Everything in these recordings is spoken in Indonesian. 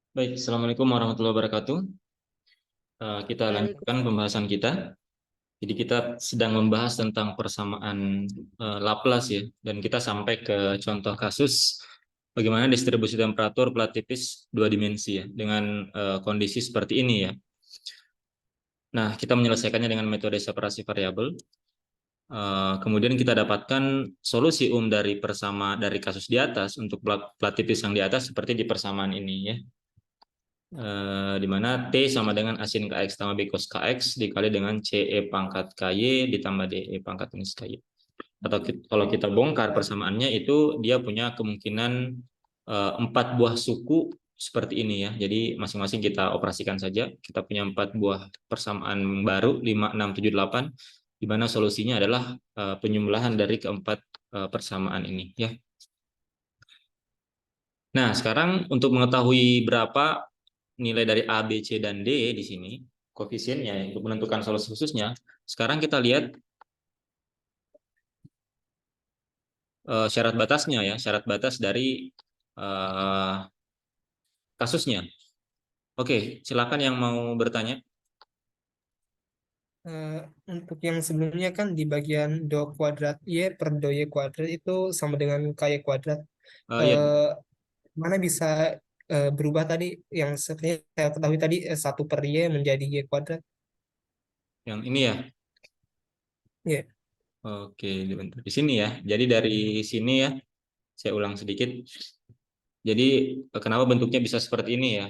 Baik, Assalamualaikum warahmatullahi wabarakatuh. Kita lanjutkan Waalaikumsalam. pembahasan kita. Jadi kita sedang membahas tentang persamaan Laplace ya, dan kita sampai ke contoh kasus bagaimana distribusi temperatur plat tipis dua dimensi ya, dengan kondisi seperti ini ya. Nah, kita menyelesaikannya dengan metode separasi variabel. Kemudian kita dapatkan solusi dari kasus di atas untuk plat tipis yang di atas seperti di persamaan ini ya. Di mana T sama dengan asin KX tambah B cos KX dikali dengan CE pangkat KY ditambah DE pangkat minus KY. Atau kalau kita bongkar persamaannya itu dia punya kemungkinan 4 buah suku seperti ini ya. Jadi masing-masing kita operasikan saja. Kita punya 4 buah persamaan baru 5, 6, 7, 8 di mana solusinya adalah penjumlahan dari keempat persamaan ini ya. Nah, sekarang untuk mengetahui berapa nilai dari A, B, C, dan D di sini, koefisiennya untuk menentukan solusi khususnya, sekarang kita lihat syarat batasnya ya, syarat batas dari uh, kasusnya. Oke, silakan yang mau bertanya. Eh, untuk yang sebelumnya kan di bagian do kuadrat Y per do Y kuadrat itu sama dengan KY kuadrat. Ya, Eh, Mana bisa berubah tadi yang seperti saya ketahui tadi 1 per Y menjadi Y kuadrat. yang ini ya. Ya. Oke, bentar. Di sini ya. Jadi dari sini ya, saya ulang sedikit. Jadi kenapa bentuknya bisa seperti ini ya?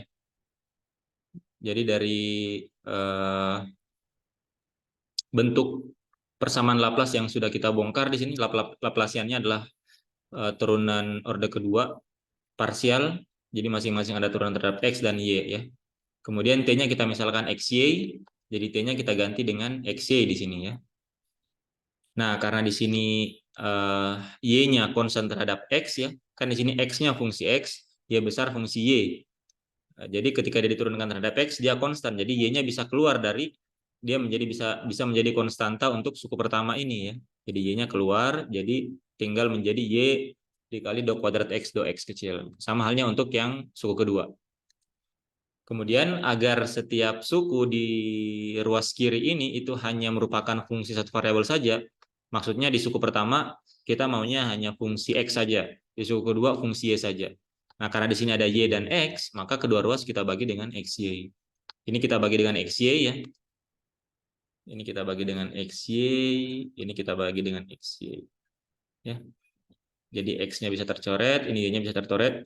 Jadi dari eh, bentuk persamaan Laplace yang sudah kita bongkar di sini, Laplaciannya adalah turunan orde kedua parsial, jadi masing-masing ada turunan terhadap X dan Y ya. Kemudian T-nya kita misalkan XY, jadi T-nya kita ganti dengan XY di sini ya. Nah, karena di sini Y-nya konstan terhadap X ya, kan di sini X-nya fungsi X, Y besar fungsi Y. Jadi ketika dia diturunkan terhadap X, dia konstan, jadi Y-nya bisa keluar dari, dia bisa menjadi konstanta untuk suku pertama ini ya. Jadi Y-nya keluar, jadi tinggal menjadi Y dikali do kuadrat X do X kecil. Sama halnya untuk yang suku kedua. Kemudian agar setiap suku di ruas kiri ini itu hanya merupakan fungsi satu variabel saja, maksudnya di suku pertama kita maunya hanya fungsi X saja, di suku kedua fungsi Y saja. Nah, karena di sini ada Y dan X, maka kedua ruas kita bagi dengan XY. Ini kita bagi dengan XY ya. Ini kita bagi dengan XY, ini kita bagi dengan XY. Ya. Jadi X-nya bisa tercoret, ini Y-nya bisa tercoret,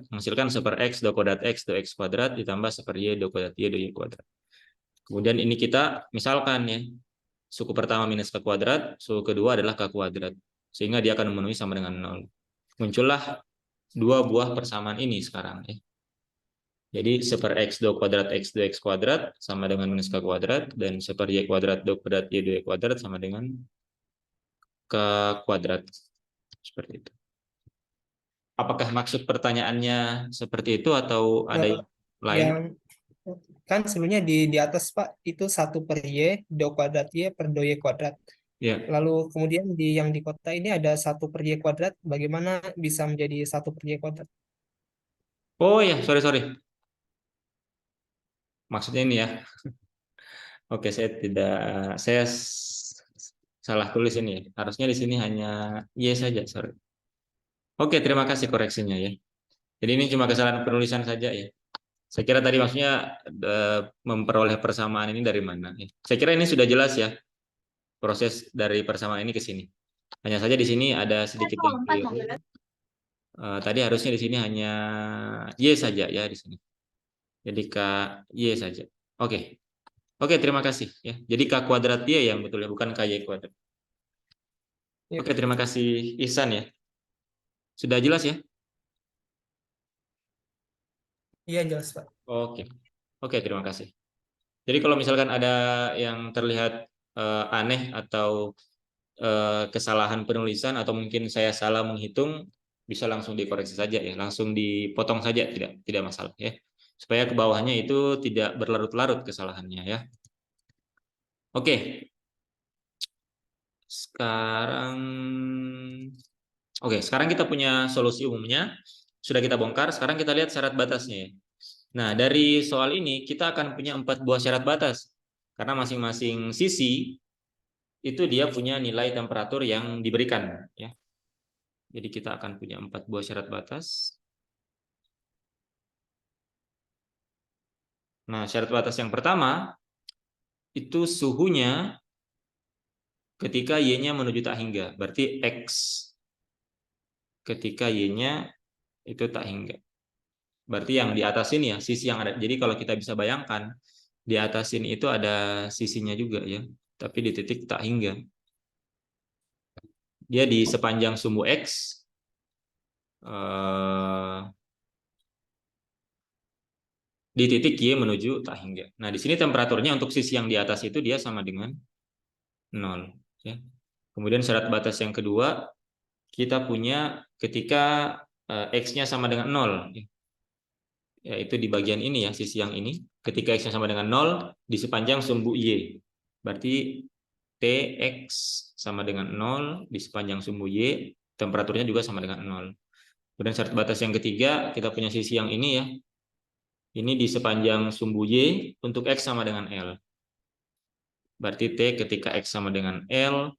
menghasilkan 1/X do kuadrat X do X kuadrat ditambah 1/Y do kuadrat Y do Y kuadrat. Kemudian ini kita misalkan ya, suku pertama minus K kuadrat, suku kedua adalah K kuadrat. Sehingga dia akan memenuhi sama dengan 0. Muncullah 2 buah persamaan ini sekarang ya. Jadi 1/X do kuadrat X do X kuadrat sama dengan minus K kuadrat, dan 1/Y kuadrat do kuadrat Y do Y kuadrat sama dengan K kuadrat. Seperti itu. Apakah maksud pertanyaannya seperti itu atau ada Eh, yang lain? yang kan sebelumnya di atas Pak itu 1 per Y do kuadrat Y per do Y kuadrat. Ya. Lalu kemudian yang di kota ini ada 1 per Y kuadrat. Bagaimana bisa menjadi 1 per Y kuadrat? Oh ya, sorry. Maksudnya ini ya. Oke, saya salah tulis ini ya. Harusnya di sini hanya Y saja, sorry. Oke, terima kasih koreksinya ya. Jadi ini cuma kesalahan penulisan saja ya. Saya kira tadi maksudnya memperoleh persamaan ini dari mana ya. Saya kira ini sudah jelas ya, proses dari persamaan ini ke sini. Hanya saja di sini ada sedikit yang keliru. Tadi harusnya di sini hanya Y saja ya di sini. Jadi K Y saja. Oke. Oke, terima kasih ya. Jadi K kuadrat Y yang betul ya, bukan KY kuadrat. Ya. Oke, terima kasih Ihsan ya. Sudah jelas ya? Iya jelas Pak. Oke. Oke, terima kasih. Jadi kalau misalkan ada yang terlihat aneh atau kesalahan penulisan atau mungkin saya salah menghitung, bisa langsung dikoreksi saja ya, langsung dipotong saja, tidak masalah ya. Supaya ke bawahnya itu tidak berlarut-larut kesalahannya ya. Oke. Sekarang Oke, sekarang kita punya solusi umumnya. Sudah kita bongkar, sekarang kita lihat syarat batasnya ya. Nah, dari soal ini kita akan punya 4 buah syarat batas. Karena masing-masing sisi itu dia punya nilai temperatur yang diberikan, ya. Jadi kita akan punya 4 buah syarat batas. Nah, syarat batas yang pertama itu suhunya ketika Y-nya menuju tak hingga. Berarti X ketika Y-nya itu tak hingga. Berarti yang di atas ini ya, sisi yang ada. Jadi kalau kita bisa bayangkan, di atas ini itu ada sisinya juga ya, tapi di titik tak hingga. Dia di sepanjang sumbu X di titik Y menuju tak hingga. Nah, di sini temperaturnya untuk sisi yang di atas itu dia sama dengan 0. Ya. Kemudian syarat batas yang kedua, kita punya ketika X-nya sama dengan 0. Yaitu di bagian ini ya, sisi yang ini. Ketika X-nya sama dengan 0 di sepanjang sumbu Y. Berarti Tx sama dengan 0 di sepanjang sumbu Y, temperaturnya juga sama dengan 0. Kemudian syarat batas yang ketiga, kita punya sisi yang ini ya. Ini di sepanjang sumbu Y untuk X sama dengan L. Berarti T ketika X sama dengan L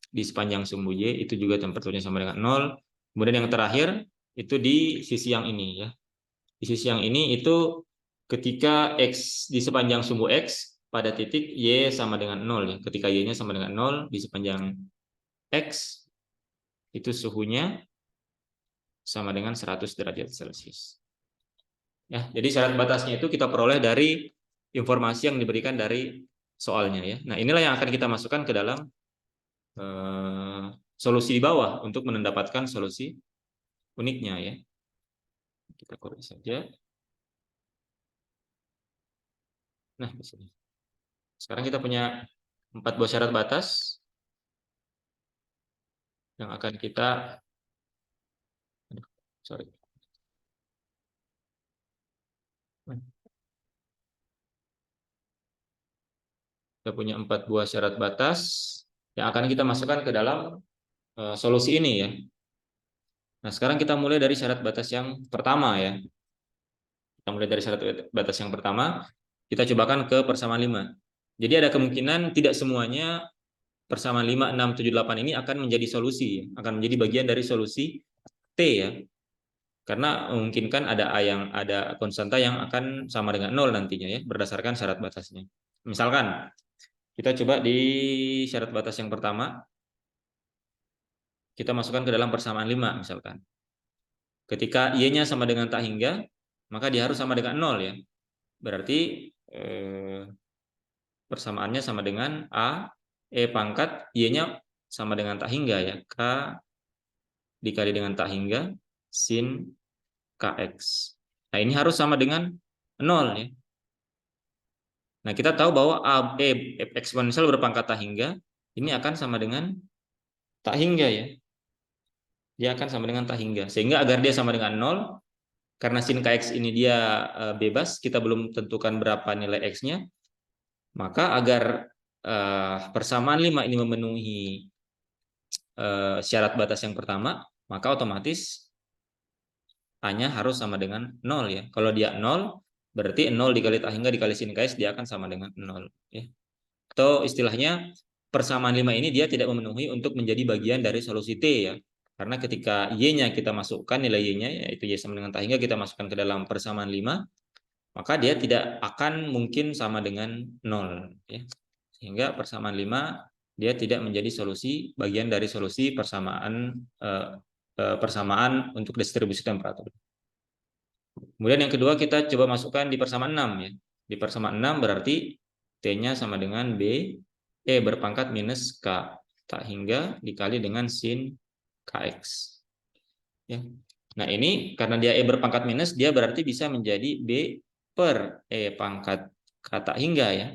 di sepanjang sumbu Y itu juga temperaturnya sama dengan 0. Kemudian yang terakhir itu di sisi yang ini ya. Di sisi yang ini itu ketika X di sepanjang sumbu X pada titik Y sama dengan 0 ya. Ketika Y-nya sama dengan 0 di sepanjang X itu suhunya sama dengan 100 derajat Celcius. Ya, jadi syarat batasnya itu kita peroleh dari informasi yang diberikan dari soalnya ya. Nah, inilah yang akan kita masukkan ke dalam solusi di bawah untuk mendapatkan solusi uniknya ya. Kita copy saja. Nah, di sini. Sekarang kita punya 4 buah syarat batas yang akan kita sorry. Kita punya 4 buah syarat batas yang akan kita masukkan ke dalam solusi ini ya. Nah, sekarang kita mulai dari syarat batas yang pertama ya. Kita mulai dari syarat batas yang pertama, kita cobakan ke persamaan 5. Jadi ada kemungkinan tidak semuanya persamaan 5, 6, 7, 8 ini akan menjadi solusi, akan menjadi bagian dari solusi T ya. Karena memungkinkan ada konstanta yang akan sama dengan 0 nantinya ya, berdasarkan syarat batasnya. Misalkan kita coba di syarat batas yang pertama, kita masukkan ke dalam persamaan 5 misalkan. Ketika Y-nya sama dengan tak hingga, maka dia harus sama dengan 0 ya. Berarti persamaannya sama dengan A, E pangkat, Y-nya sama dengan tak hingga ya. K dikali dengan tak hingga, sin Kx. Nah, ini harus sama dengan 0 ya. Nah, kita tahu bahwa eksponensial berpangkat tak hingga, ini akan sama dengan tak hingga ya. Dia akan sama dengan tak hingga. Sehingga agar dia sama dengan 0, karena sin Kx ini dia bebas, kita belum tentukan berapa nilai X-nya, maka agar persamaan 5 ini memenuhi syarat batas yang pertama, maka otomatis A-nya harus sama dengan 0 ya. Kalau dia 0, berarti 0 dikali tak hingga dikali sin Kx dia akan sama dengan 0 ya. Atau istilahnya persamaan 5 ini dia tidak memenuhi untuk menjadi bagian dari solusi T ya. Karena ketika Y-nya kita masukkan, nilai Y-nya yaitu Y sama dengan tak hingga kita masukkan ke dalam persamaan 5, maka dia tidak akan mungkin sama dengan 0 ya. Sehingga persamaan 5 dia tidak menjadi solusi bagian dari solusi persamaan untuk distribusi temperatur. Kemudian yang kedua kita coba masukkan di persamaan 6 ya. Di persamaan 6 berarti T-nya sama dengan B, E berpangkat minus K tak hingga dikali dengan sin Kx. Ya. Nah, ini karena dia E berpangkat minus, dia berarti bisa menjadi B per E pangkat K tak hingga ya.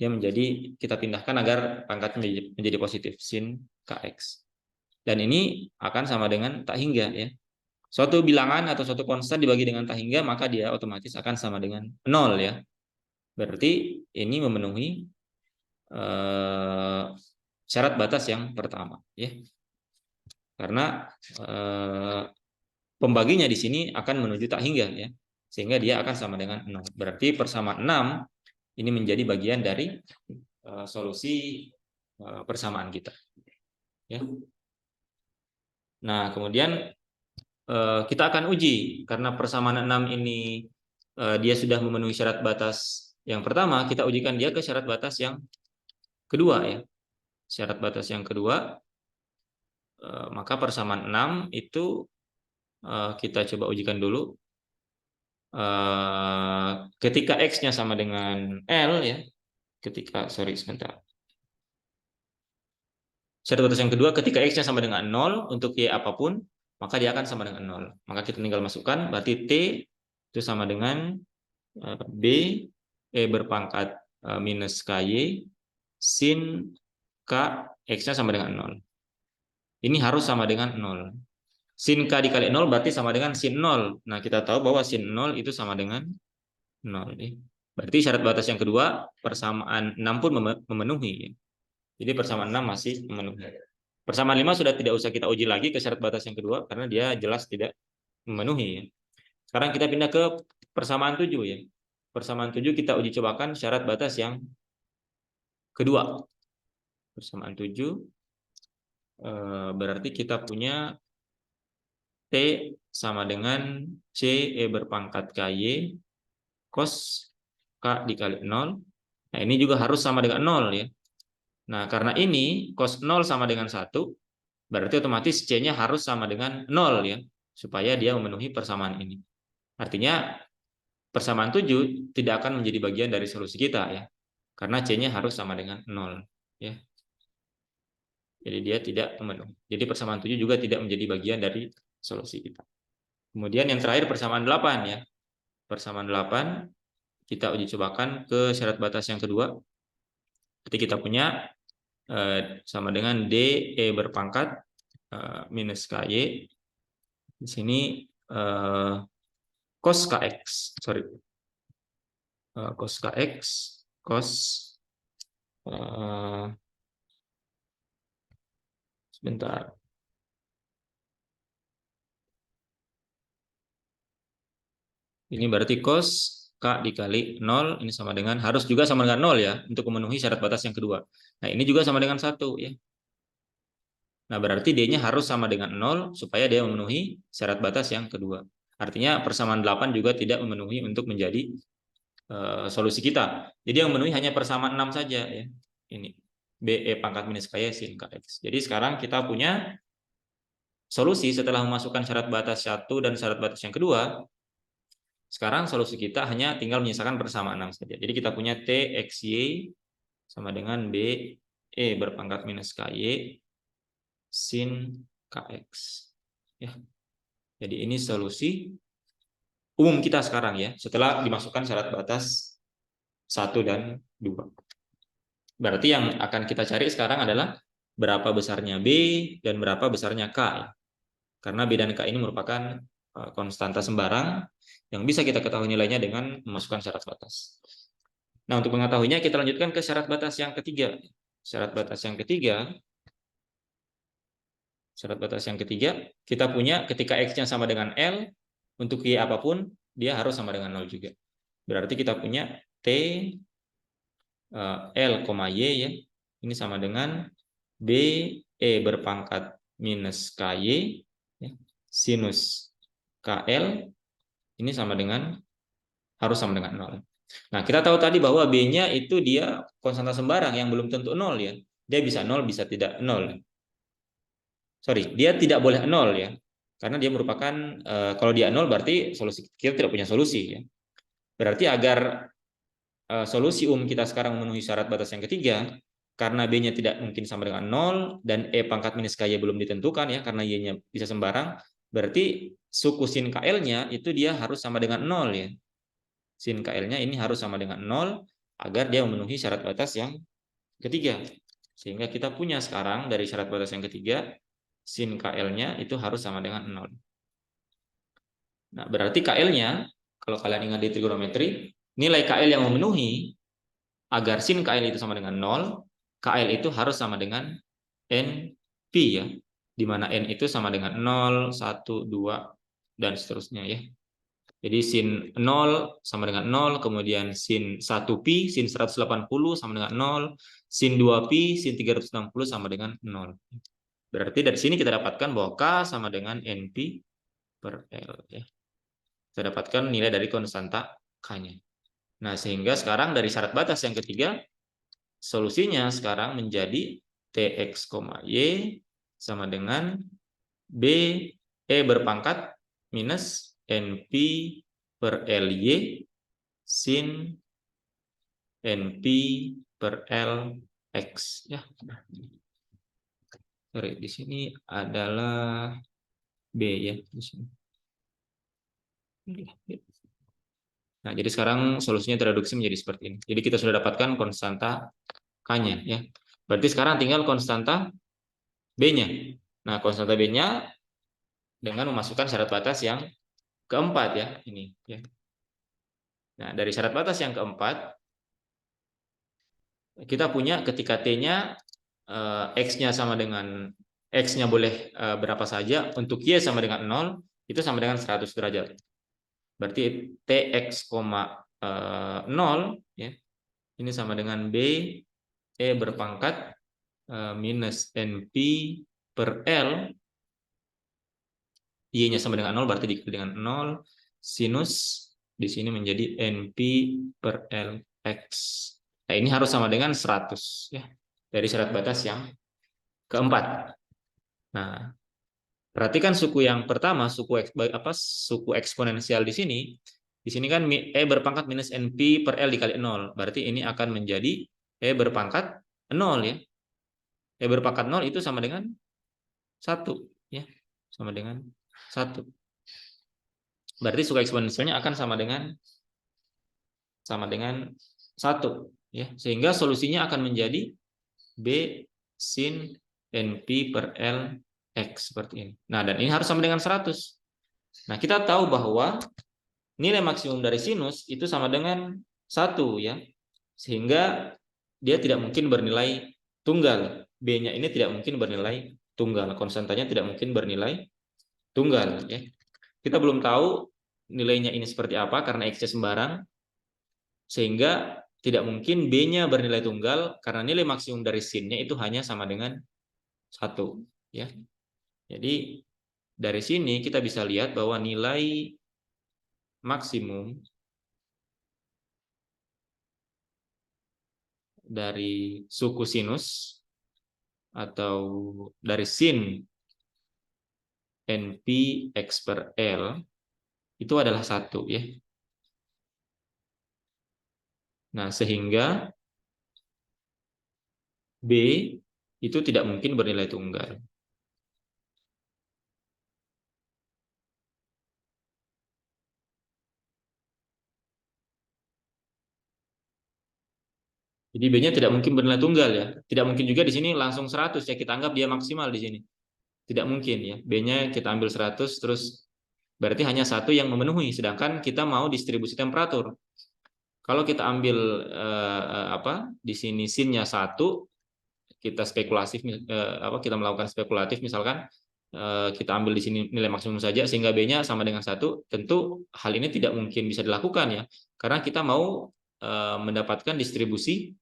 Dia menjadi, kita pindahkan agar pangkatnya menjadi positif, sin Kx. Dan ini akan sama dengan tak hingga ya. Suatu bilangan atau suatu konstan dibagi dengan tak hingga, maka dia otomatis akan sama dengan 0 ya. Berarti ini memenuhi syarat batas yang pertama ya. Karena pembaginya di sini akan menuju tak hingga ya. sehingga dia akan sama dengan 0. Berarti persamaan 6 ini menjadi bagian dari solusi persamaan kita. Ya. Nah, kemudian kita akan uji karena persamaan 6 ini dia sudah memenuhi syarat batas yang pertama, kita ujikan dia ke syarat batas yang kedua ya. Syarat batas yang kedua, maka persamaan 6 itu kita coba ujikan dulu. Ketika X-nya sama dengan L ya, sebentar. Syarat batas yang kedua, ketika X-nya sama dengan 0 untuk Y apapun, maka dia akan sama dengan 0. Maka kita tinggal masukkan, berarti T itu sama dengan B, E berpangkat minus KY, sin K, X-nya sama dengan 0. Ini harus sama dengan 0. Sin K dikali 0 berarti sama dengan sin 0. Nah, kita tahu bahwa sin 0 itu sama dengan 0. Berarti syarat batas yang kedua, persamaan 6 pun memenuhi. Jadi persamaan 6 masih memenuhi. Persamaan 5 sudah tidak usah kita uji lagi ke syarat batas yang kedua, karena dia jelas tidak memenuhi. Sekarang kita pindah ke persamaan 7 ya. Persamaan 7 kita uji cobakan syarat batas yang kedua. Persamaan 7 berarti kita punya T sama dengan C E berpangkat KY cos K dikali 0. Nah, ini juga harus sama dengan 0 ya. Nah, karena ini cos 0 sama dengan 1, berarti otomatis C-nya harus sama dengan 0 ya, supaya dia memenuhi persamaan ini. Artinya persamaan 7 tidak akan menjadi bagian dari solusi kita ya. Karena C-nya harus sama dengan 0 ya. Jadi dia tidak memenuhi. Jadi persamaan 7 juga tidak menjadi bagian dari solusi kita. Kemudian yang terakhir persamaan 8 ya. Persamaan 8 kita uji cobakan ke syarat batas yang kedua. Jadi kita punya sama dengan D E berpangkat minus KY. Di sini cos KX, cos KX, cos sebentar. Ini berarti cos K dikali 0 ini sama dengan, harus juga sama dengan 0 ya, untuk memenuhi syarat batas yang kedua. Nah, ini juga sama dengan 1 ya. Nah, berarti D-nya harus sama dengan 0 supaya dia memenuhi syarat batas yang kedua. Artinya persamaan 8 juga tidak memenuhi untuk menjadi solusi kita. Jadi yang memenuhi hanya persamaan 6 saja ya. Ini BE pangkat minus KY sin KX. Jadi sekarang kita punya solusi setelah memasukkan syarat batas 1 dan syarat batas yang kedua. Sekarang solusi kita hanya tinggal menyisakan persamaan 6 saja. Jadi kita punya T XY sama dengan B E berpangkat minus KY sin KX. Ya. Jadi ini solusi umum kita sekarang ya, setelah dimasukkan syarat batas 1 dan 2. Berarti yang akan kita cari sekarang adalah berapa besarnya B dan berapa besarnya K. Karena B dan K ini merupakan konstanta sembarang yang bisa kita ketahui nilainya dengan memasukkan syarat batas. Nah, untuk mengetahuinya kita lanjutkan ke syarat batas yang ketiga. Syarat batas yang ketiga, kita punya ketika X-nya sama dengan L, untuk Y apapun, dia harus sama dengan 0 juga. Berarti kita punya T L, Y ya, ini sama dengan B E berpangkat minus KY ya, sinus KL ini sama dengan, harus sama dengan 0. Nah, kita tahu tadi bahwa B-nya itu dia konstanta sembarang yang belum tentu 0 ya. Dia bisa 0, bisa tidak 0. Sorry, dia tidak boleh 0 ya. Karena dia merupakan, kalau dia 0 berarti solusi kita tidak punya solusi ya. Berarti agar solusi kita sekarang memenuhi syarat batas yang ketiga, karena B-nya tidak mungkin sama dengan 0 dan E pangkat minus KY belum ditentukan ya, karena Y-nya bisa sembarang, berarti suku sin KL-nya itu dia harus sama dengan 0 ya. Sin KL-nya ini harus sama dengan 0 agar dia memenuhi syarat batas yang ketiga. Sehingga kita punya sekarang dari syarat batas yang ketiga, sin KL-nya itu harus sama dengan 0. Nah, berarti KL-nya, kalau kalian ingat di trigonometri, nilai KL yang memenuhi agar sin KL itu sama dengan 0, KL itu harus sama dengan NP ya, di mana N itu sama dengan 0, 1, 2, dan seterusnya ya. Jadi sin 0 sama dengan 0, kemudian sin 1pi, sin 180 sama dengan 0, sin 2pi, sin 360 sama dengan 0. Berarti dari sini kita dapatkan bahwa K sama dengan NP per L. Ya. Kita dapatkan nilai dari konstanta K-nya. Nah, sehingga sekarang dari syarat batas yang ketiga, solusinya sekarang menjadi Tx, Y sama dengan B, E berpangkat minus NP per LY sin NP per L X. Ya. Sorry, di sini adalah B ya. Di sini. Nah, jadi sekarang solusinya tereduksi menjadi seperti ini. Jadi kita sudah dapatkan konstanta K-nya ya. Berarti sekarang tinggal konstanta B-nya. Nah, konstanta B-nya dengan memasukkan syarat batas yang keempat ya, ini ya. Nah, dari syarat batas yang keempat kita punya ketika T-nya X-nya sama dengan X-nya boleh berapa saja, untuk Y sama dengan 0 itu sama dengan 100 derajat. Berarti Tx, 0 ya. Ini sama dengan B E berpangkat minus NP per L, Y-nya sama dengan 0 berarti dikali dengan 0, sinus di sini menjadi NP per L X. Nah, ini harus sama dengan 100 ya. Dari syarat batas yang keempat. Nah, perhatikan suku yang pertama, suku eksponensial di sini. Di sini kan E berpangkat minus NP per L dikali 0. Berarti ini akan menjadi E berpangkat 0 ya. E berpangkat 0 itu sama dengan 1 ya. Sama dengan 1. Berarti suku eksponensialnya akan sama dengan 1 ya. Sehingga solusinya akan menjadi B sin NP per L X seperti ini. Nah, dan ini harus sama dengan 100. Nah, kita tahu bahwa nilai maksimum dari sinus itu sama dengan 1 ya. Sehingga dia tidak mungkin bernilai tunggal. B-nya ini tidak mungkin bernilai tunggal. Konstantanya tidak mungkin bernilai tunggal ya. Kita belum tahu nilainya ini seperti apa karena X-nya sembarang. Sehingga tidak mungkin B-nya bernilai tunggal karena nilai maksimum dari sin-nya itu hanya sama dengan 1 ya. Jadi dari sini kita bisa lihat bahwa nilai maksimum dari suku sinus atau dari sin NP X per L itu adalah 1 ya. Nah, sehingga B itu tidak mungkin bernilai tunggal. Jadi B-nya tidak mungkin bernilai tunggal ya. Tidak mungkin juga di sini langsung 100 ya, kita anggap dia maksimal di sini. Tidak mungkin ya. B-nya kita ambil 100 terus berarti hanya 1 yang memenuhi, sedangkan kita mau distribusi temperatur. Kalau kita ambil di sini sin-nya 1, kita spekulatif kita melakukan spekulatif misalkan kita ambil di sini nilai maksimum saja sehingga B-nya sama dengan 1, tentu hal ini tidak mungkin bisa dilakukan ya. Karena kita mau mendapatkan distribusi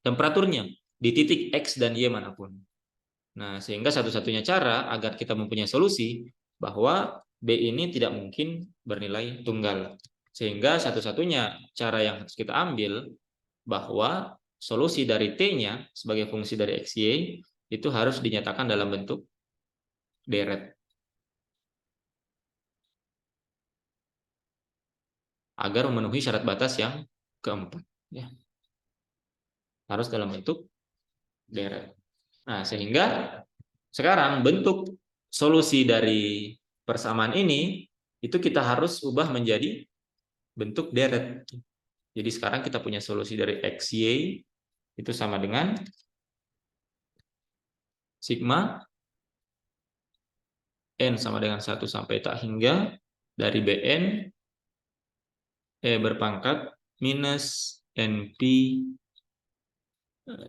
temperaturnya di titik X dan Y manapun. Nah, sehingga satu-satunya cara agar kita mempunyai solusi bahwa B ini tidak mungkin bernilai tunggal. Sehingga satu-satunya cara yang harus kita ambil bahwa solusi dari T-nya sebagai fungsi dari X, Y itu harus dinyatakan dalam bentuk deret. Agar memenuhi syarat batas yang keempat. Ya. Harus dalam bentuk deret. Nah, sehingga sekarang bentuk solusi dari persamaan ini itu kita harus ubah menjadi bentuk deret. Jadi sekarang kita punya solusi dari X, Y itu sama dengan sigma N sama dengan 1 sampai tak hingga dari Bn E berpangkat minus NP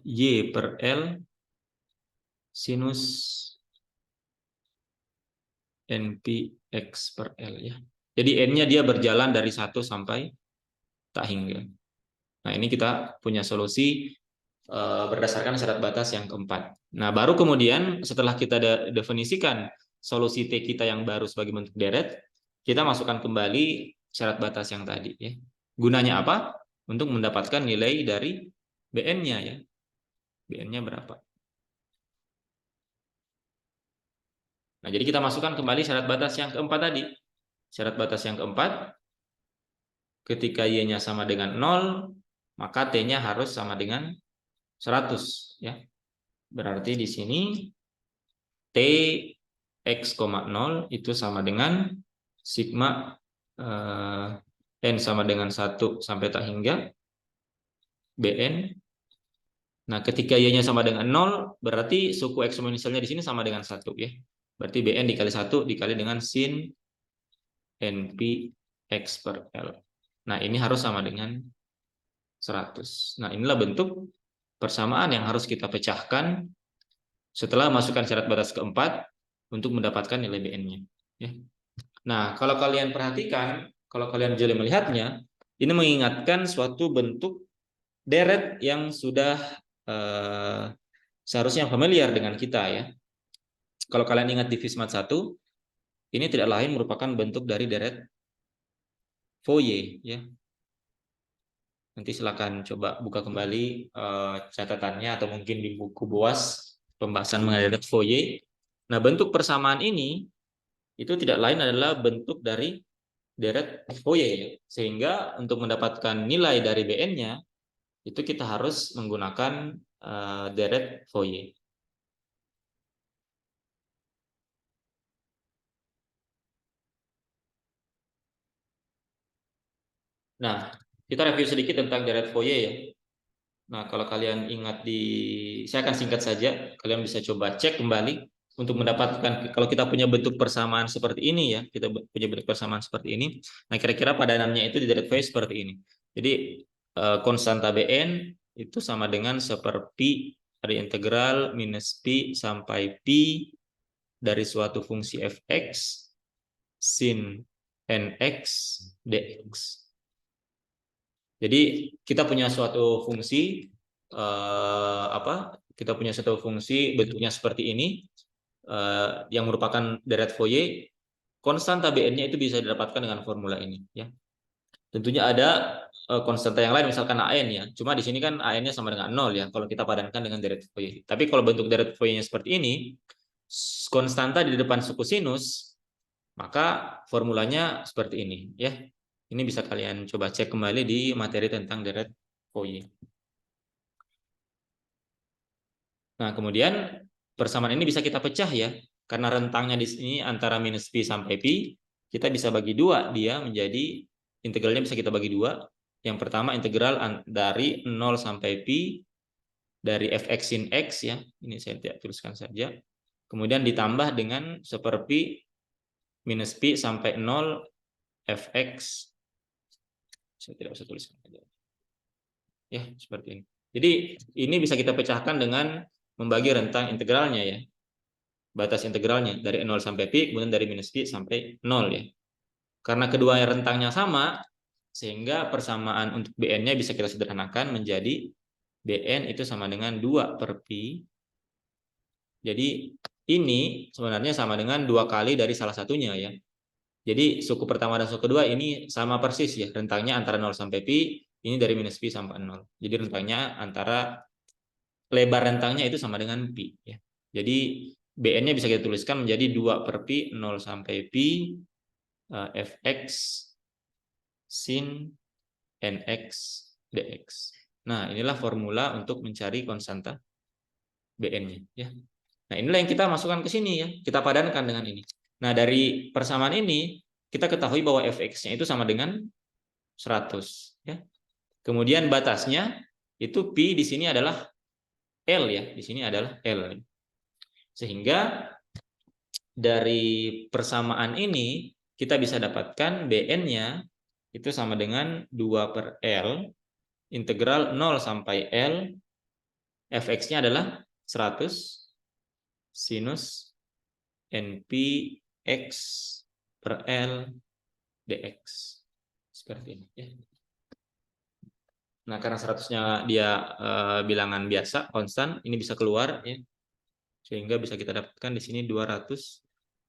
Y per L sinus NP X per L ya. Jadi N-nya dia berjalan dari 1 sampai tak hingga. Nah, ini kita punya solusi berdasarkan syarat batas yang keempat. Nah, baru kemudian setelah kita definisikan solusi T kita yang baru sebagai bentuk deret, kita masukkan kembali syarat batas yang tadi ya. Gunanya apa? Untuk mendapatkan nilai dari BN-nya ya. BN-nya berapa? Nah, jadi kita masukkan kembali syarat batas yang keempat tadi. Syarat batas yang keempat, ketika Y-nya sama dengan 0, maka T-nya harus sama dengan 100 ya. Berarti di sini T X, 0 itu sama dengan sigma N sama dengan 1 sampai tak hingga BN. Nah, ketika Y-nya sama dengan 0, berarti suku eksponensialnya di sini sama dengan 1 ya. Berarti BN dikali 1 dikali dengan sin NP X per L. Nah, ini harus sama dengan 100. Nah, inilah bentuk persamaan yang harus kita pecahkan setelah masukkan syarat batas keempat untuk mendapatkan nilai BN-nya. Ya. Nah, kalau kalian perhatikan, kalau kalian jeli melihatnya, ini mengingatkan suatu bentuk deret yang sudah seharusnya familiar dengan kita ya. Kalau kalian ingat di Fismat 1, ini tidak lain merupakan bentuk dari deret Fourier ya. Nanti silakan coba buka kembali catatannya atau mungkin di buku BOAS pembahasan mengenai deret Fourier. Nah, bentuk persamaan ini itu tidak lain adalah bentuk dari deret Fourier. Sehingga untuk mendapatkan nilai dari BN-nya itu kita harus menggunakan deret Fourier. Nah, kita review sedikit tentang deret Fourier ya. Nah, kalau kalian ingat saya akan singkat saja, kalian bisa coba cek kembali untuk mendapatkan, kalau kita punya bentuk persamaan seperti ini ya, kita punya bentuk persamaan seperti ini, nah kira-kira padanannya itu di deret Fourier seperti ini. Jadi, konstanta Bn itu sama dengan 1/pi dari integral minus pi sampai pi dari suatu fungsi fx sin nx dx. Jadi kita punya suatu fungsi kita punya suatu fungsi bentuknya seperti ini yang merupakan deret Fourier. Konstanta Bn-nya itu bisa didapatkan dengan formula ini ya. Tentunya ada konstanta yang lain misalkan An ya. Cuma di sini kan An-nya sama dengan 0 ya kalau kita padankan dengan deret Fourier. Tapi kalau bentuk deret Fourier-nya seperti ini, konstanta di depan suku sinus, maka formulanya seperti ini ya. Ini bisa kalian coba cek kembali di materi tentang deret Fourier. Nah, kemudian persamaan ini bisa kita pecah ya. Karena rentangnya di sini antara minus pi sampai pi, kita bisa bagi dua, dia menjadi integralnya bisa kita bagi dua. Yang pertama integral dari 0 sampai pi dari fx sin x ya. Ini saya tidak tuliskan saja. Kemudian ditambah dengan 1/pi minus pi sampai 0 fx. Saya tidak usah tuliskan saja. Ya, seperti ini. Jadi ini bisa kita pecahkan dengan membagi rentang integralnya ya. Batas integralnya dari 0 sampai pi, kemudian dari minus pi sampai 0 ya. Karena kedua rentangnya sama, sehingga persamaan untuk Bn-nya bisa kita sederhanakan menjadi Bn itu sama dengan 2/pi. Jadi ini sebenarnya sama dengan 2 kali dari salah satunya ya. Jadi suku pertama dan suku kedua ini sama persis ya. Rentangnya antara 0 sampai pi, ini dari minus pi sampai 0. Jadi rentangnya antara lebar rentangnya itu sama dengan pi ya. Jadi Bn-nya bisa kita tuliskan menjadi 2/pi 0 sampai pi fx sin nx dx. Nah, inilah formula untuk mencari konstanta Bn-nya ya. Nah, inilah yang kita masukkan ke sini ya. Kita padankan dengan ini. Nah, dari persamaan ini kita ketahui bahwa fx-nya itu sama dengan 100 ya. Kemudian batasnya itu pi di sini adalah L ya. Di sini adalah L. Sehingga dari persamaan ini kita bisa dapatkan Bn-nya itu sama dengan 2/L integral 0 sampai L fx-nya adalah 100 sinus NP X per L dx. Seperti ini ya. Nah, karena 100-nya dia bilangan biasa, konstan, ini bisa keluar ya. Sehingga bisa kita dapatkan di sini 200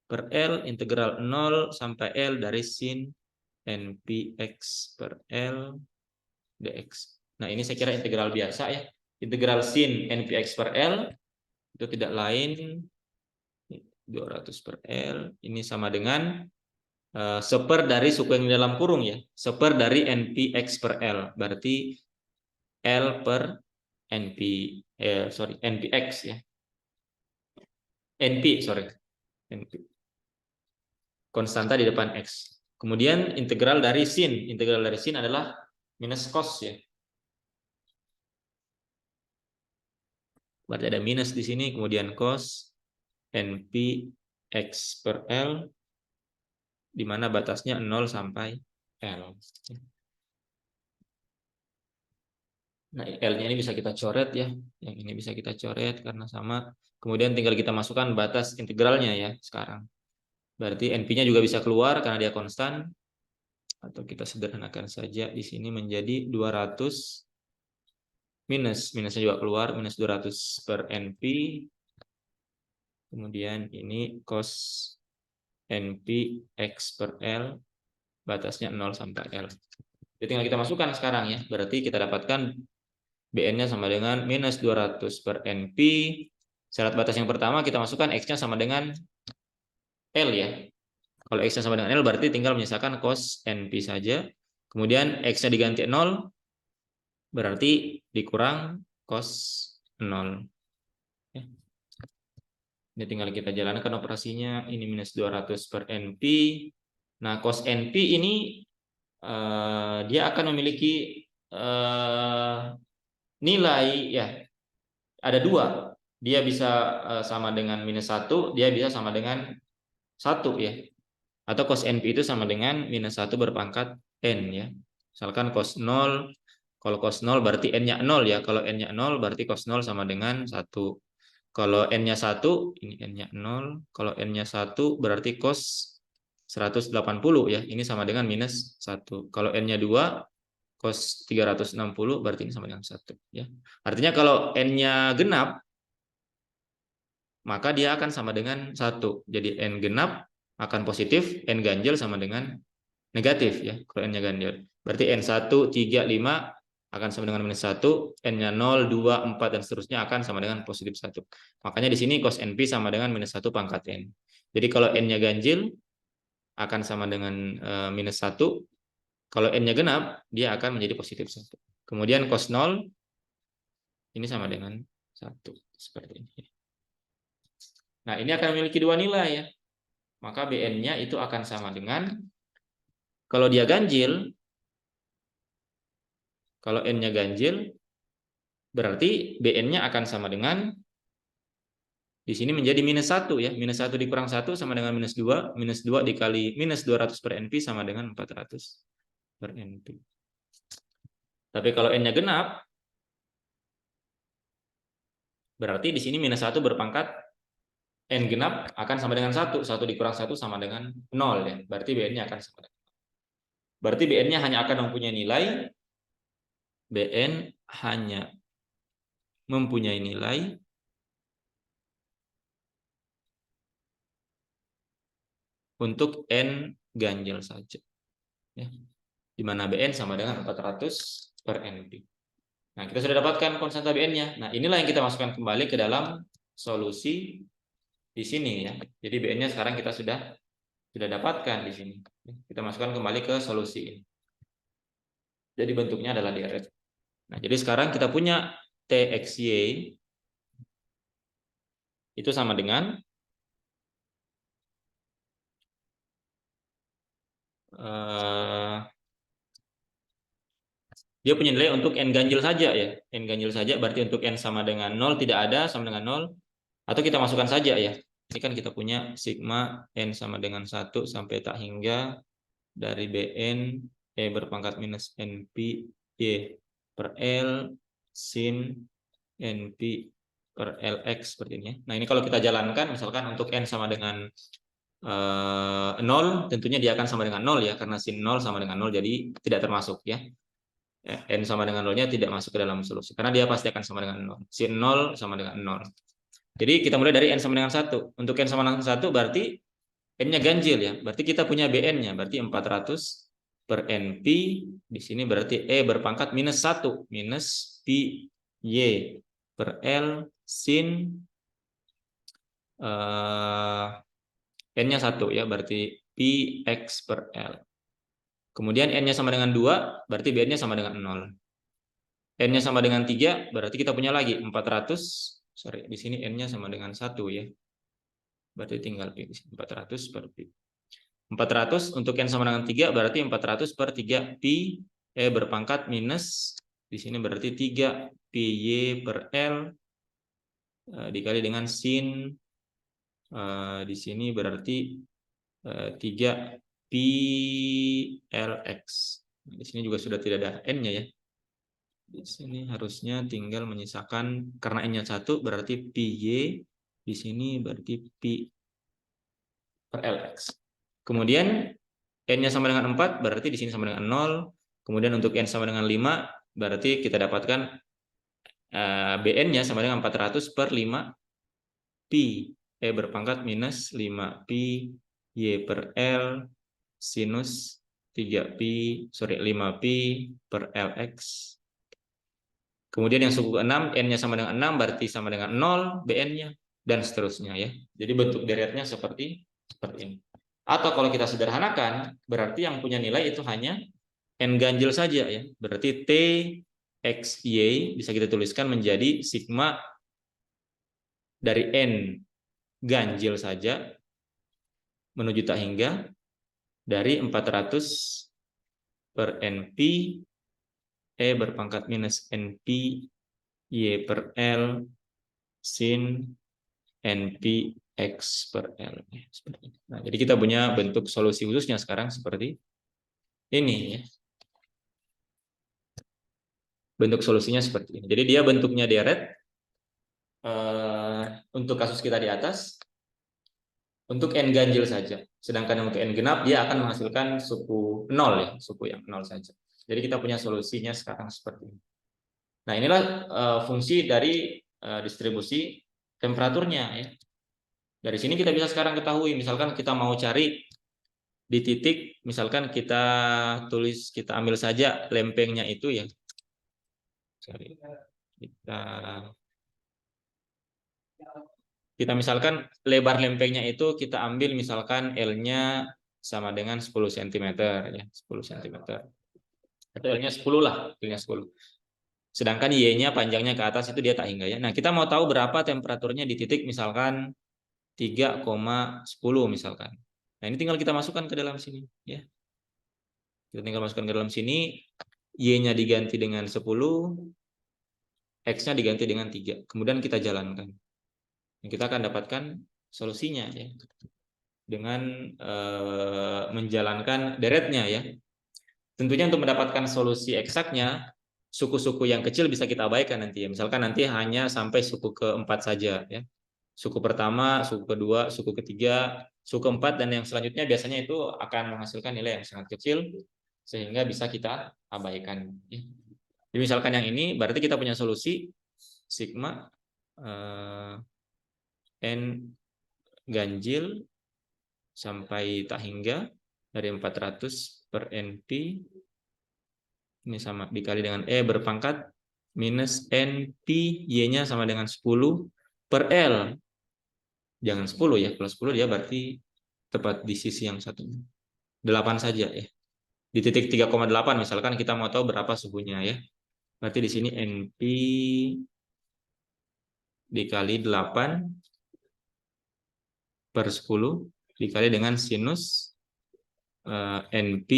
per L integral 0 sampai L dari sin npx per L dx. Nah, ini saya kira integral biasa ya. Integral sin npx per L itu tidak lain 200 per L ini sama dengan seper dari suku yang di dalam kurung ya. Seper dari npx per L. Berarti L per npx ya. np konstanta di depan x. Kemudian integral dari sin adalah minus cos ya. Berarti ada minus di sini, kemudian cos npx per L di mana batasnya 0 sampai L. Nah, L-nya ini bisa kita coret ya. Yang ini bisa kita coret karena sama. Kemudian tinggal kita masukkan batas integralnya ya sekarang. Berarti NP-nya juga bisa keluar karena dia konstan. Atau kita sederhanakan saja di sini menjadi 200 minusnya juga keluar, minus 200 per NP. Kemudian ini cos NP X per L, batasnya 0 sampai L. Jadi tinggal kita masukkan sekarang ya. Berarti kita dapatkan BN-nya sama dengan minus 200 per NP. Syarat batas yang pertama kita masukkan X-nya sama dengan L ya. Kalau X-nya sama dengan L berarti tinggal menyisakan cos NP saja. Kemudian X-nya diganti 0, berarti dikurang cos 0. Ya. Ini tinggal kita jalankan operasinya. Ini minus 200 per NP. Nah, cos NP ini dia akan memiliki nilai ya. Ada dua. Dia bisa sama dengan minus 1, dia bisa sama dengan 1 ya. Atau cos NP itu sama dengan minus 1 berpangkat N ya. Misalkan cos 0, kalau cos 0 berarti N-nya 0 ya. Kalau N-nya 0 berarti cos 0 sama dengan 1. Kalau N-nya 1, ini N-nya 0. Kalau N-nya 1 berarti cos 180 ya. Ini sama dengan minus 1. Kalau N-nya 2, cos 360 berarti ini sama dengan 1 ya. Artinya kalau N-nya genap, maka dia akan sama dengan 1. Jadi N genap akan positif, N ganjil sama dengan negatif ya, kalau N-nya ganjil. Berarti N1, 3, 5 akan sama dengan minus 1, N-nya 0, 2, 4, dan seterusnya akan sama dengan positif 1. Makanya di sini cos NP sama dengan minus 1 pangkat N. Jadi kalau N-nya ganjil akan sama dengan minus 1, kalau N-nya genap, dia akan menjadi positif 1. Kemudian cos 0, ini sama dengan 1. Seperti ini. Nah, ini akan memiliki dua nilai ya. Maka BN-nya itu akan sama dengan, kalau dia ganjil, kalau N-nya ganjil, berarti BN-nya akan sama dengan, di sini menjadi minus 1 ya. Minus 1 dikurang 1 sama dengan minus 2. Minus 2 dikali minus 200 per NP sama dengan 400 per NP. Tapi kalau N-nya genap, berarti di sini minus 1 berpangkat N genap akan sama dengan 1. 1 dikurang 1 sama dengan 0 ya. Berarti BN-nya akan sama dengan 0. Berarti BN-nya hanya akan mempunyai nilai, BN hanya mempunyai nilai untuk N ganjil saja. Ya. Di mana BN sama dengan 400 per NP. Nah, kita sudah dapatkan konstanta BN-nya. Nah, inilah yang kita masukkan kembali ke dalam solusi di sini ya. Jadi BN-nya sekarang kita sudah dapatkan di sini. Kita masukkan kembali ke solusi ini. Jadi bentuknya adalah deret. Nah, jadi sekarang kita punya TXY itu sama dengan dia punya nilai untuk N ganjil saja ya. N ganjil saja berarti untuk N sama dengan 0 tidak ada, sama dengan 0. Atau kita masukkan saja ya. Ini kan kita punya sigma N sama dengan 1 sampai tak hingga dari BN berpangkat minus NP Y per L sin NP per LX seperti ini. Nah, ini kalau kita jalankan misalkan untuk N sama dengan 0, tentunya dia akan sama dengan 0 ya, karena sin 0 sama dengan 0, jadi tidak termasuk ya. N sama dengan 0-nya tidak masuk ke dalam solusi, karena dia pasti akan sama dengan 0. Sin 0 sama dengan 0. Jadi kita mulai dari N sama dengan 1. Untuk N sama dengan 1 berarti N-nya ganjil ya. Berarti kita punya BN-nya, berarti 400 per NP. Di sini berarti E berpangkat minus 1. Minus Pi Y per L sin N-nya 1 ya. Berarti Pi X per L. Kemudian N-nya sama dengan 2, berarti BN-nya sama dengan 0. N-nya sama dengan 3, berarti kita punya lagi 400. Sorry, di sini N-nya sama dengan 1 ya. Berarti tinggal Pi 400 per Pi. 400 untuk N sama dengan 3 berarti 400 per 3 Pi E berpangkat minus di sini berarti 3 Pi Y per L dikali dengan sin di sini berarti 3 Pi LX. Di sini juga sudah tidak ada N-nya ya. Di sini harusnya tinggal menyisakan karena N-nya 1 berarti Pi Y, di sini berarti Pi per LX. Kemudian N-nya sama dengan 4, berarti di sini sama dengan 0. Kemudian untuk N sama dengan 5, berarti kita dapatkan BN-nya sama dengan 400 per 5 Pi. E berpangkat minus 5 Pi Y per L sinus 5 Pi per LX. Kemudian yang suku ke-6, N-nya sama dengan 6, berarti sama dengan 0 BN-nya, dan seterusnya ya. Jadi bentuk deretnya seperti ini. Atau kalau kita sederhanakan, berarti yang punya nilai itu hanya N ganjil saja ya. Berarti T X Y bisa kita tuliskan menjadi sigma dari N ganjil saja menuju tak hingga dari 400 per NP E berpangkat minus NP Y per L sin NP X per L. Nah, jadi kita punya bentuk solusi khususnya sekarang seperti ini ya. Bentuk solusinya seperti ini. Jadi dia bentuknya deret. Untuk kasus kita di atas, untuk N ganjil saja. Sedangkan untuk N genap, dia akan menghasilkan suku 0 ya, suku yang 0 saja. Jadi kita punya solusinya sekarang seperti ini. Nah, inilah fungsi dari distribusi temperaturnya ya. Dari sini kita bisa sekarang ketahui, misalkan kita mau cari di titik, misalkan kita tulis, kita ambil saja lempengnya itu ya. Sorry. Kita misalkan lebar lempengnya itu kita ambil misalkan L-nya sama dengan 10 cm ya, 10 cm. Atau L-nya 10 lah, L-nya 10. Sedangkan Y-nya panjangnya ke atas itu dia tak hingga ya. Nah, kita mau tahu berapa temperaturnya di titik misalkan 3,10 misalkan. Nah, ini tinggal kita masukkan ke dalam sini ya. Kita tinggal masukkan ke dalam sini, Y-nya diganti dengan 10, X-nya diganti dengan 3. Kemudian kita jalankan. Kita akan dapatkan solusinya ya dengan menjalankan deretnya ya. Tentunya untuk mendapatkan solusi eksaknya, suku-suku yang kecil bisa kita abaikan nanti ya. Misalkan nanti hanya sampai suku keempat saja ya. Suku pertama, suku kedua, suku ketiga, suku keempat, dan yang selanjutnya biasanya itu akan menghasilkan nilai yang sangat kecil sehingga bisa kita abaikan ya. Jadi misalkan yang ini berarti kita punya solusi sigma N ganjil sampai tak hingga dari 400 per NP ini sama dikali dengan E berpangkat minus NP Y-nya sama dengan 10 per L. Jangan 10 ya, kalau 10 dia berarti tepat di sisi yang satunya. 8 saja ya. Di titik 3,8 misalkan kita mau tahu berapa suhunya ya. Berarti di sini NP dikali 8 per 10 dikali dengan sinus NP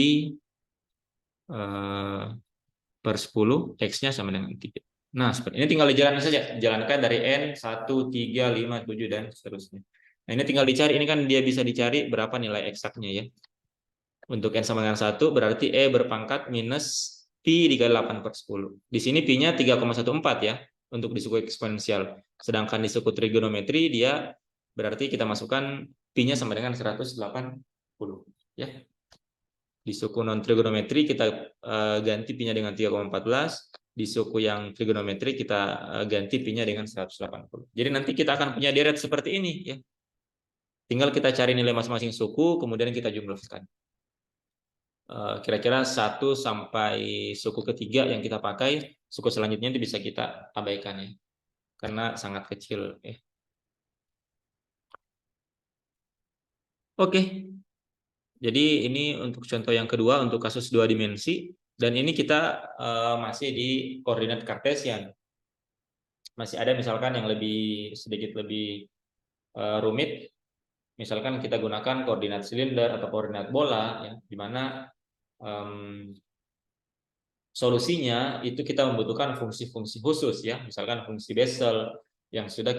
per 10, X-nya sama dengan 3. Nah, seperti ini tinggal dijalankan saja. Jalankan dari N, 1, 3, 5, 7, dan seterusnya. Nah, ini tinggal dicari. Ini kan dia bisa dicari berapa nilai eksaknya ya. Untuk N sama dengan 1, berarti E berpangkat minus Pi dikali 8 per 10. Di sini Pi-nya 3,14 ya, untuk di suku eksponensial. Sedangkan di suku trigonometri, dia berarti kita masukkan pi-nya sama dengan 180 ya. Di suku non trigonometri kita ganti pi-nya dengan 3,14, di suku yang trigonometri kita ganti pi-nya dengan 180. Jadi nanti kita akan punya deret seperti ini ya. Tinggal kita cari nilai masing-masing suku, kemudian kita jumlahkan. Kira-kira 1 sampai suku ketiga yang kita pakai, suku selanjutnya itu bisa kita abaikan ya. Karena sangat kecil ya. Oke. Jadi ini untuk contoh yang kedua untuk kasus 2 dimensi, dan ini kita masih di koordinat kartesian. Masih ada misalkan yang sedikit lebih rumit. Misalkan kita gunakan koordinat silinder atau koordinat bola ya, di mana solusinya itu kita membutuhkan fungsi-fungsi khusus ya, misalkan fungsi Bessel yang sudah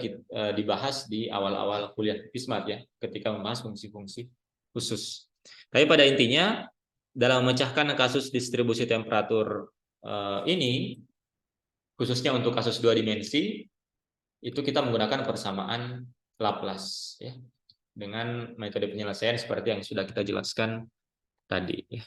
dibahas di awal-awal kuliah Fismat ya, ketika membahas fungsi-fungsi khusus. Tapi pada intinya dalam memecahkan kasus distribusi temperatur ini, khususnya untuk kasus 2 dimensi, itu kita menggunakan persamaan Laplace ya, dengan metode penyelesaian seperti yang sudah kita jelaskan tadi ya.